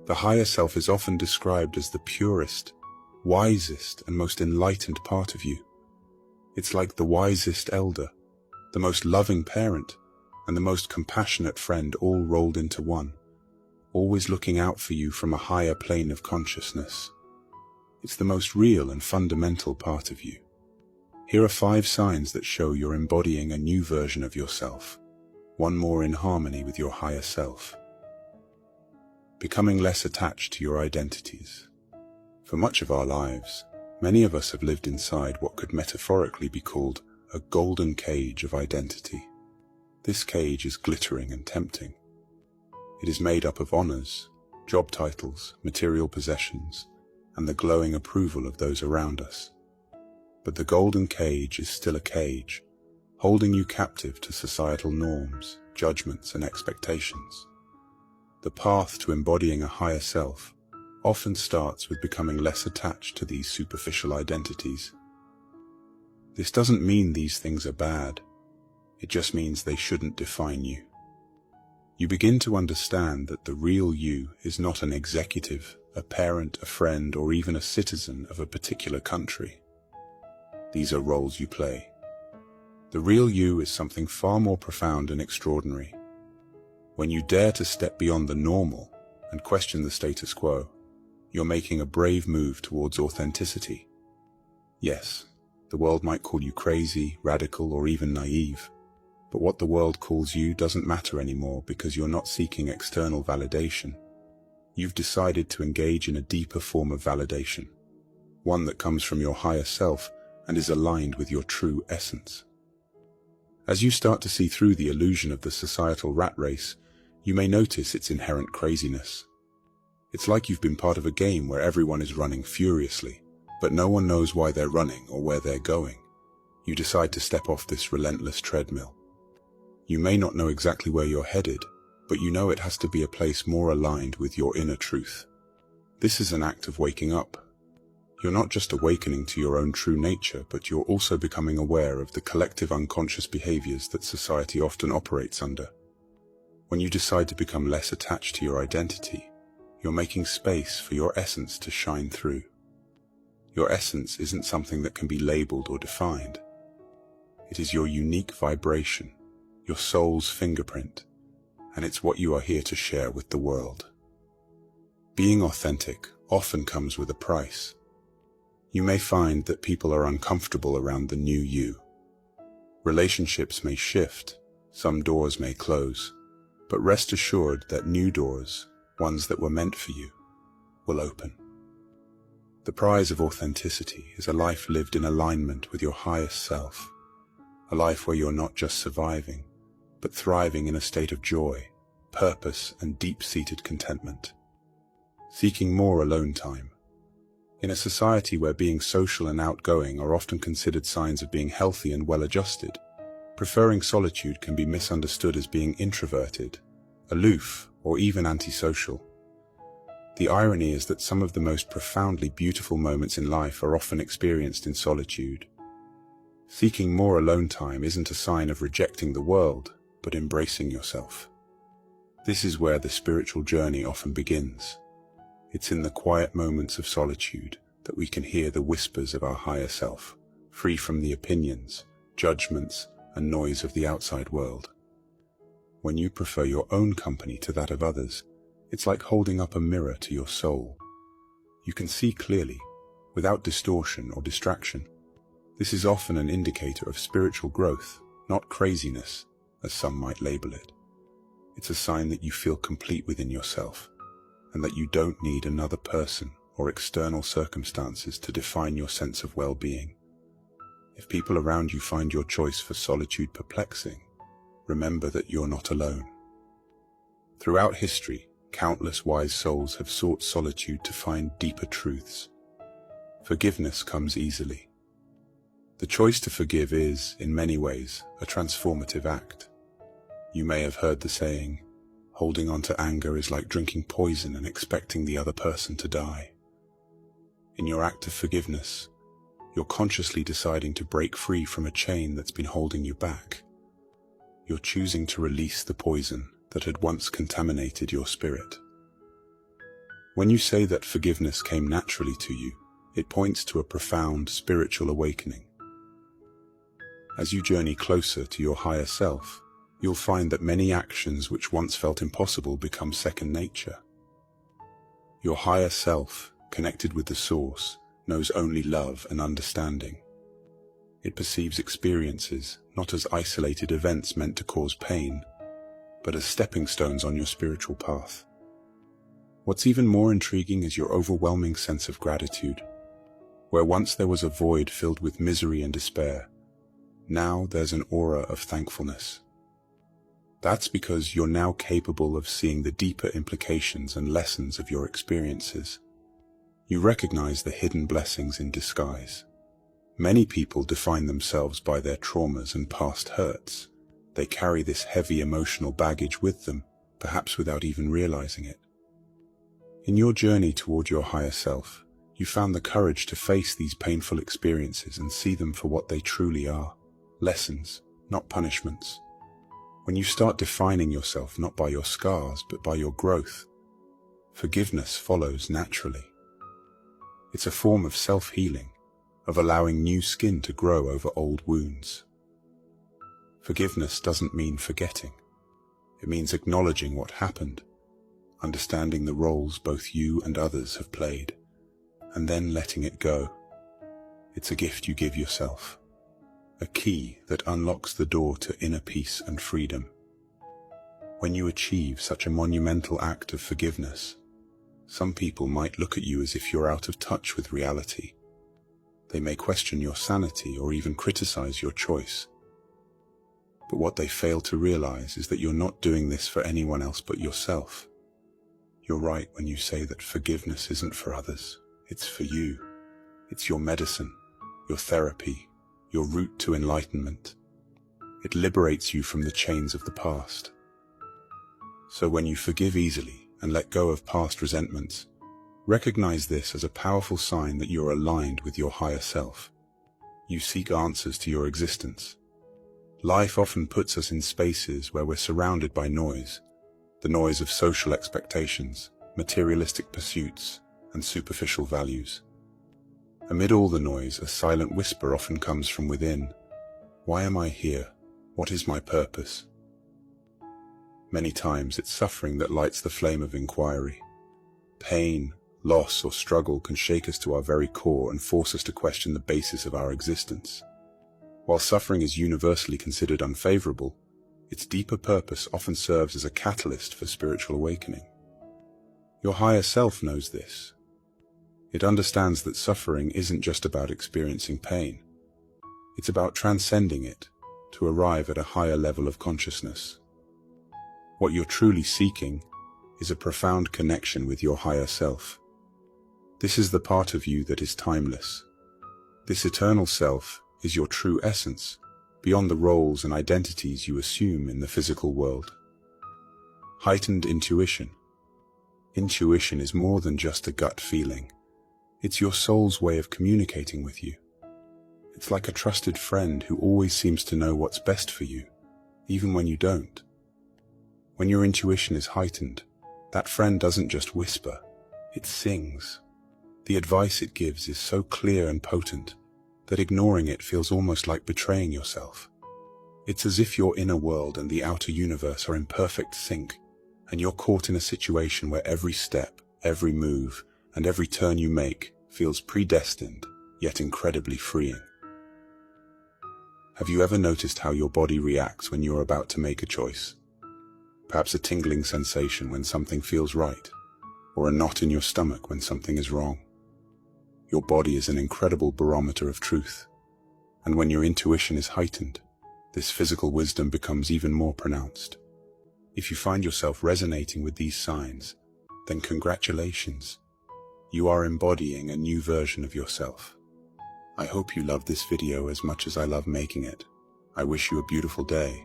The higher self is often described as the purest, wisest, and most enlightened part of you. It's like the wisest elder, the most loving parent, and the most compassionate friend all rolled into one, always looking out for you from a higher plane of consciousness. It's the most real and fundamental part of you. Here are 5 signs that show you're embodying a new version of yourself, one more in harmony with your higher self. Becoming less attached to your identities. For much of our lives, many of us have lived inside what could metaphorically be called a golden cage of identity. This cage is glittering and tempting. It is made up of honors, job titles, material possessions, and the glowing approval of those around us. But the golden cage is still a cage, holding you captive to societal norms, judgments, and expectations. The path to embodying a higher self often starts with becoming less attached to these superficial identities. This doesn't mean these things are bad. It just means they shouldn't define you. You begin to understand that the real you is not an executive, a parent, a friend, or even a citizen of a particular country. These are roles you play. The real you is something far more profound and extraordinary. When you dare to step beyond the normal and question the status quo, you're making a brave move towards authenticity. Yes, the world might call you crazy, radical, or even naive, but what the world calls you doesn't matter anymore because you're not seeking external validation. You've decided to engage in a deeper form of validation, one that comes from your higher self and is aligned with your true essence. As you start to see through the illusion of the societal rat race, you may notice its inherent craziness. It's like you've been part of a game where everyone is running furiously, but no one knows why they're running or where they're going. You decide to step off this relentless treadmill. You may not know exactly where you're headed, but you know it has to be a place more aligned with your inner truth. This is an act of waking up. You're not just awakening to your own true nature, but you're also becoming aware of the collective unconscious behaviors that society often operates under. When you decide to become less attached to your identity, you're making space for your essence to shine through. Your essence isn't something that can be labeled or defined. It is your unique vibration, your soul's fingerprint, and it's what you are here to share with the world. Being authentic often comes with a price. You may find that people are uncomfortable around the new you. Relationships may shift, some doors may close, but rest assured that new doors, ones that were meant for you, will open. The prize of authenticity is a life lived in alignment with your highest self, a life where you're not just surviving, but thriving in a state of joy, purpose, and deep-seated contentment. Seeking more alone time. In a society where being social and outgoing are often considered signs of being healthy and well-adjusted, preferring solitude can be misunderstood as being introverted, aloof, or even antisocial. The irony is that some of the most profoundly beautiful moments in life are often experienced in solitude. Seeking more alone time isn't a sign of rejecting the world, but embracing yourself. This is where the spiritual journey often begins. It's in the quiet moments of solitude that we can hear the whispers of our higher self, free from the opinions, judgments, and noise of the outside world. When you prefer your own company to that of others, it's like holding up a mirror to your soul. You can see clearly, without distortion or distraction. This is often an indicator of spiritual growth, not craziness, as some might label it. It's a sign that you feel complete within yourself, and that you don't need another person or external circumstances to define your sense of well-being. If people around you find your choice for solitude perplexing, remember that you're not alone. Throughout history, countless wise souls have sought solitude to find deeper truths. Forgiveness comes easily. The choice to forgive is, in many ways, a transformative act. You may have heard the saying, holding on to anger is like drinking poison and expecting the other person to die. In your act of forgiveness, you're consciously deciding to break free from a chain that's been holding you back. You're choosing to release the poison that had once contaminated your spirit. When you say that forgiveness came naturally to you, it points to a profound spiritual awakening. As you journey closer to your higher self, you'll find that many actions which once felt impossible become second nature. Your higher self, connected with the source, knows only love and understanding. It perceives experiences not as isolated events meant to cause pain, but as stepping stones on your spiritual path. What's even more intriguing is your overwhelming sense of gratitude. Where once there was a void filled with misery and despair, now there's an aura of thankfulness. That's because you're now capable of seeing the deeper implications and lessons of your experiences. You recognize the hidden blessings in disguise. Many people define themselves by their traumas and past hurts. They carry this heavy emotional baggage with them, perhaps without even realizing it. In your journey toward your higher self, you found the courage to face these painful experiences and see them for what they truly are, lessons, not punishments. When you start defining yourself not by your scars but by your growth, forgiveness follows naturally. It's a form of self-healing, of allowing new skin to grow over old wounds. Forgiveness doesn't mean forgetting. It means acknowledging what happened, understanding the roles both you and others have played, and then letting it go. It's a gift you give yourself, a key that unlocks the door to inner peace and freedom. When you achieve such a monumental act of forgiveness, some people might look at you as if you're out of touch with reality. They may question your sanity or even criticize your choice. But what they fail to realize is that you're not doing this for anyone else but yourself. You're right when you say that forgiveness isn't for others, it's for you. It's your medicine, your therapy, your route to enlightenment. It liberates you from the chains of the past. So when you forgive easily and let go of past resentments, recognize this as a powerful sign that you're aligned with your higher self. You seek answers to your existence. Life often puts us in spaces where we're surrounded by noise, the noise of social expectations, materialistic pursuits, and superficial values. Amid all the noise, a silent whisper often comes from within. Why am I here? What is my purpose? Many times it's suffering that lights the flame of inquiry. Pain, loss, or struggle can shake us to our very core and force us to question the basis of our existence. While suffering is universally considered unfavorable, its deeper purpose often serves as a catalyst for spiritual awakening. Your higher self knows this. It understands that suffering isn't just about experiencing pain. It's about transcending it to arrive at a higher level of consciousness. What you're truly seeking is a profound connection with your higher self. This is the part of you that is timeless. This eternal self is your true essence, beyond the roles and identities you assume in the physical world. Heightened intuition. Intuition is more than just a gut feeling. It's your soul's way of communicating with you. It's like a trusted friend who always seems to know what's best for you, even when you don't. When your intuition is heightened, that friend doesn't just whisper, it sings. The advice it gives is so clear and potent that ignoring it feels almost like betraying yourself. It's as if your inner world and the outer universe are in perfect sync, and you're caught in a situation where every step, every move, and every turn you make feels predestined, yet incredibly freeing. Have you ever noticed how your body reacts when you're about to make a choice? Perhaps a tingling sensation when something feels right, or a knot in your stomach when something is wrong. Your body is an incredible barometer of truth, and when your intuition is heightened, this physical wisdom becomes even more pronounced. If you find yourself resonating with these signs, then congratulations. You are embodying a new version of yourself. I hope you love this video as much as I love making it. I wish you a beautiful day.